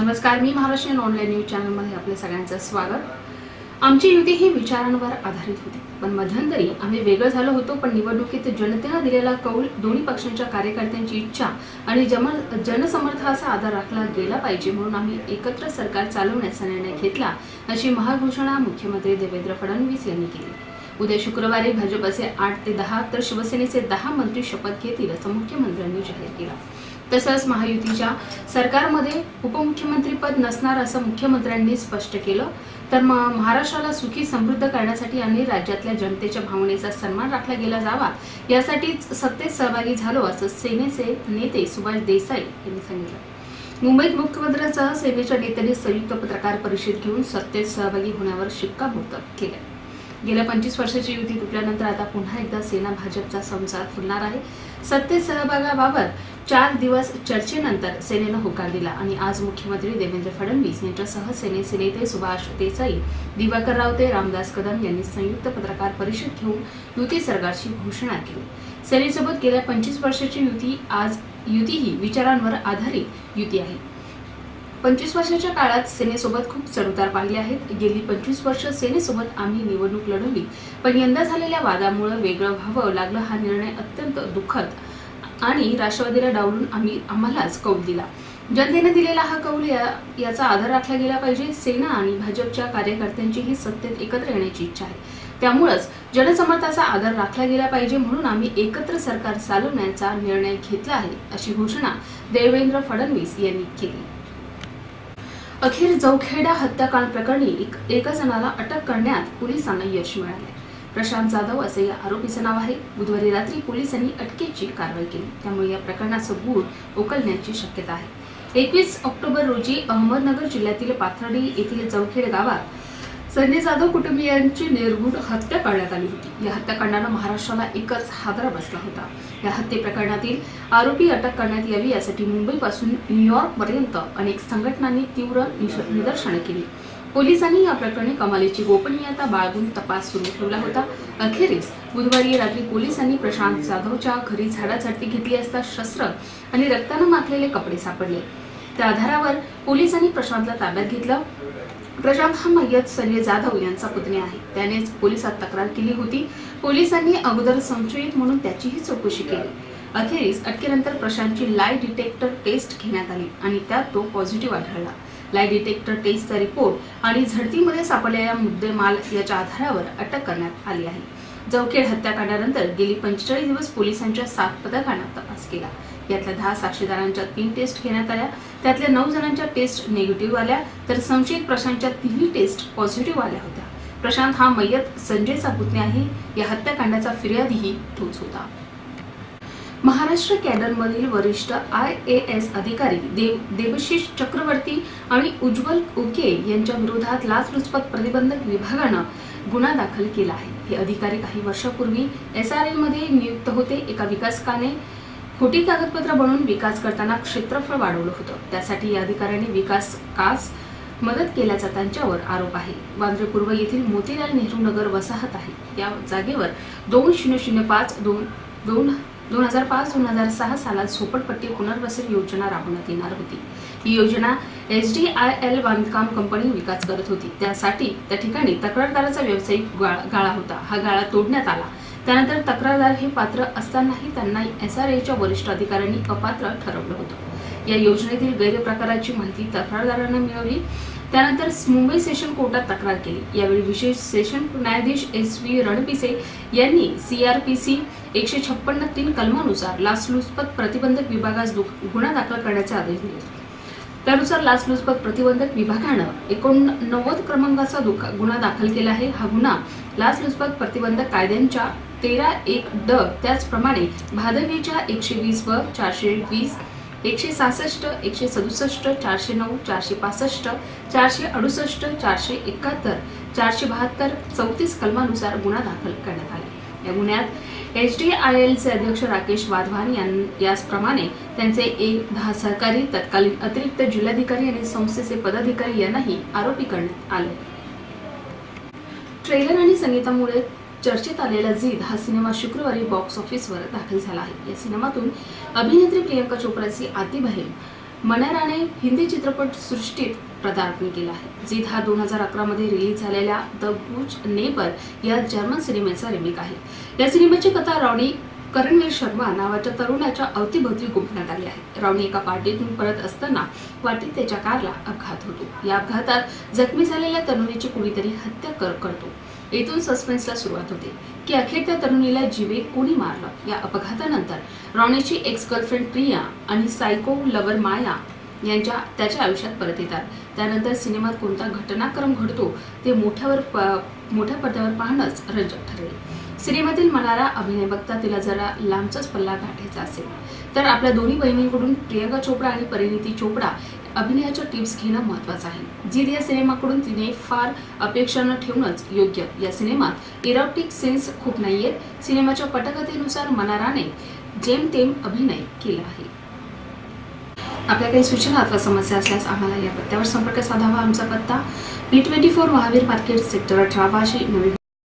नमस्कार, मी Maharashtrian online news चॅनलमध्ये आपले सगळ्यांचं स्वागत। आमची युती ही विचारांवर आधारित होती, पण मध्यंतरी आम्ही वेगळं झालो होतो। पण निवडणुकीत जनतेने दिलेला कौल, दोन्ही पक्षांच्या कार्यकर्त्यांची इच्छा आणि जनसमर्थनाचा आधार राखला गेला पाहिजे, म्हणून आम्ही एकत्र सरकार चालवण्याचा निर्णय घेतला, अशी महाघोषणा मुख्यमंत्री देवेंद्र फडणवीस यांनी केली। उद्या शुक्रवारी भाजपचे 8 ते 10 तर शिवसेनेचे 10 मंत्री शपथ घेतील, असं मुख्यमंत्र्यांनी जाहीर केलं। तसंच महायुतीच्या सरकारमध्ये उपमुख्यमंत्रीपद नसणार असं मुख्यमंत्र्यांनी स्पष्ट केलं। तर महाराष्ट्राला सुखी समृद्ध करण्यासाठी आणि राज्यातल्या जनतेच्या भावनेचा सन्मान राखला गेला जावा, यासाठीच सत्तेत सहभागी झालो, असं सेनेचे नेते सुभाष देसाई यांनी सांगितलं। मुंबईत मुख्यमंत्र्यांसह सेनेच्या नेत्यांनी संयुक्त पत्रकार परिषद घेऊन सत्तेत सहभागी होण्यावर शिक्कामोर्तब केलं। गेल्या 25 वर्षाची युती तुटल्यानंतर आता पुन्हा एकदा सेना भाजपचा संसार फुलणार आहे। सत्तेत सहभागाबाबत 4 दिवस चर्चेनंतर सेनेनं होकार दिला आणि आज मुख्यमंत्री देवेंद्र फडणवीस यांच्यासह सेनेचे नेते सुभाष देसाई, दिवाकर रावते, रामदास कदम यांनी संयुक्त पत्रकार परिषद घेऊन युती सरकारची घोषणा केली। सेनेसोबत गेल्या 25 वर्षाची युती ही विचारांवर आधारित युती आहे। 25 वर्षाच्या काळात सेनेसोबत खूप चढउतार पाहिले आहेत। गेली 25 वर्ष सेनेसोबत आम्ही निवडणूक लढवली, पण यंदा झालेल्या वादामुळे वेगळं व्हावं लागलं। हा निर्णय अत्यंत दुःखद आणि राष्ट्रवादीला डावलून आम्हालाच कौल दिला। जनतेने दिलेला हा कौल याचा आधार राखला गेला पाहिजे। सेना आणि भाजपच्या कार्यकर्त्यांची ही सत्तेत एकत्र येण्याची इच्छा आहे, त्यामुळेच जनसमर्थनाचा आधार राखला गेला पाहिजे, म्हणून आम्ही एकत्र सरकार चालवण्याचा निर्णय घेतला आहे, अशी घोषणा देवेंद्र फडणवीस यांनी केली। अखेर जवखेडा हत्याकांड प्रकरणी एका जणाला अटक करण्यात पोलिसांना यश मिळाले। प्रशांत जाधव असे या आरोपीचे नाव आहे। बुधवारी रात्री पोलिसांनी अटकेची कारवाई केली, त्यामुळे या प्रकरणाचं गूढ उकलण्याची शक्यता आहे। 21 ऑक्टोबर रोजी अहमदनगर जिल्ह्यातील पाथर्डी येथील जवखेड गावात संजय जाधव कुटुंबियांची निर्घृण हत्या करण्यात आली होती। या हत्याकांडाने महाराष्ट्राला एकच हादरा बसला होता। या हत्ये प्रकरणातील आरोपी अटक करण्यात यावी, यासाठी मुंबईपासून न्यूयॉर्क पर्यंत अनेक संघटनांनी तीव्र निदर्शने केली। पोलिसांनी या प्रकरणी कमालीची गोपनीयता बाळगून तपास सुरू ठेवला होता। अखेरीस बुधवारी रात्री पोलिसांनी प्रशांत जाधवच्या घरी झाडाझडती घेतली असता शस्त्र आणि रक्ताने माखलेले कपडे सापडले। त्या आधारावर पोलिसांनी प्रशांतला ताब्यात घेतलं। प्रशांत हा मय्यत संजय जाधव यांचा पुतणी आहे। त्यानेच पोलिसात तक्रार केली होती। पोलिसांनी अगोदर संशयित म्हणून त्याचीही चौकशी केली। अखेरीस अटकेनंतर प्रशांतची लाय डिटेक्टर टेस्ट घेण्यात आली आणि त्यात तो पॉझिटिव्ह आढळला। लाय डिटेक्टर टेस्टचा रिपोर्ट आणि झडतीमध्ये सापडलेला मुद्देमाल याच्या आधारावर अटक करण्यात आली आहे। जवखेड हत्याकांडानंतर गेली 45 दिवस पोलिसांच्या 7 पथकांना तपास केला। यातल्या 10 साक्षीदारांच्या 3 टेस्ट घेण्यात आल्या, त्यातल्या 9 जणांच्या टेस्ट निगेटिव्ह आल्या, तर संशयित प्रशांतच्या 3 टेस्ट पॉझिटिव्ह आल्या होत्या। प्रशांत हा मय्यत संजयचा पुतणी आहे। या हत्याकांडाचा फिर्यादीही तोच होता। महाराष्ट्र कॅडरमधील वरिष्ठ IAS अधिकारी देबशिष चक्रवर्ती आणि उज्ज्वल उके यांच्या विरोधात लाचलुचपत प्रतिबंधक विभागानं गुन्हा दाखल केला आहे। हे अधिकारी काही वर्षापूर्वी SRL मध्ये नियुक्त होते। एका विकासकाने खोटी कागदपत्र बनवून विकास करताना क्षेत्रफळ वाढवलं होतं, त्यासाठी या अधिकाऱ्यांनी विकासकास मदत केल्याचा त्यांच्यावर आरोप आहे। वांद्रे पूर्व येथील मोतीलाल नेहरू नगर वसाहत आहे। या जागेवर 2005-2006 सालात झोपडपट्टी पुनर्वसन योजना राबवण्यात येणार होती। ही योजना SDIL बांधकाम कंपनी विकास करत होती। त्यासाठी त्या ठिकाणी तक्रारदाराचा व्यावसायिक गाळा होता। हा गाळा तोडण्यात आला। त्यानंतर तक्रारदार हे पात्र असतानाही त्यांना SRAच्या वरिष्ठ अधिकाऱ्यांनी अपात्र ठरवलं होतं। या योजनेतील गैरप्रकाराची माहिती तक्रारदारांना मिळवली। त्यानंतर मुंबई सेशन कोर्टात तक्रार केली। यावेळी विशेष सेशन न्यायाधीश SV रणपिसे यांनी CRPC 156(3) कलमानुसार लाचलुचपत प्रतिबंधक विभागास गुन्हा दाखल करण्याचे आदेश दिले। त्यानुसार लाचलुचपत प्रतिबंधक विभागानं 89 क्रमांकाचा गुन्हा दाखल केला आहे। हा गुन्हा लाचलुचपत प्रतिबंधक कायद्यांच्या 13(1) ड, त्याचप्रमाणे भादवीच्या 120 व 420, 166, 167, 409, 465, 468, 471, 472, 34 कलमानुसार गुन्हा दाखल करण्यात आला। या गुन्ह्यात SDILचे अध्यक्ष राकेश वाधवान याचप्रमाणे त्यांचे 10 सहकारी, तत्कालीन अतिरिक्त जिल्हाधिकारी आणि संस्थेचे पदाधिकारी यांनाही आरोपी करण्यात आले। ट्रेलर आणि संगीतामुळे चर्चेत आलेला जिद हा सिनेमा शुक्रवारी बॉक्स ऑफिसवर दाखल झाला आहे। या सिनेमातून अभिनेत्री प्रियंका चोप्राची आती बहीण मनाराने हिंदी चित्रपट सृष्टीत पदार्पण केलं आहे. जिद हा 2011 मध्ये रिलीज झालेल्या द गुड नेबर या जर्मन सिनेमेचा रिमेक आहे. या सिनेमाची कथा रॉनी करणवीर शर्मा नावाच्या तरुणाच्या अवतीभोवती गुंफण्यात आली आहे. रॉनी एका पार्टीतून परत असताना वाटेत त्याच्या कारला अपघात होतो. या अपघातात जखमी झालेल्या तरुणीची कुणीतरी हत्या करतो. येथून सस्पेन्सला सुरुवात होते की अखेर त्या तरुणीला जीवे कोणी मारलं. या अपघातानंतर रॉनीची एक्स गर्लफ्रेंड प्रिया आणि सायको लवर माया त्याच्या आयुष्यात परत येतात. त्यानंतर सिनेमात कोणता घटनाक्रम घडतो ते मोठ्या पडद्यावर पाहणंच रंजक ठरेल. सिनेमातील मनारा अभिनय बघता तिला जरा लांबचाच पल्ला गाठायचा असेल तर आपल्या दोन्ही बहिणींकडून प्रियंका चोपडा आणि परिणीती चोपडा अभिनयाच्या टिप्स घेणं महत्त्वाचं आहे. जिद या सिनेमाकडून तिने फार अपेक्षा न ठेवणंच योग्य. या सिनेमात इरोटिक सीन्स खूप नाहीयेत. सिनेमाच्या पटकथेनुसार मनाराने जेमतेम अभिनय केला आहे. आपल्या काही सूचना अथवा समस्या असल्यास आम्हाला या पत्त्यावर संपर्क साधावा. आमचा पत्ता P24 Mahavir market sector 18 Vashi, नवी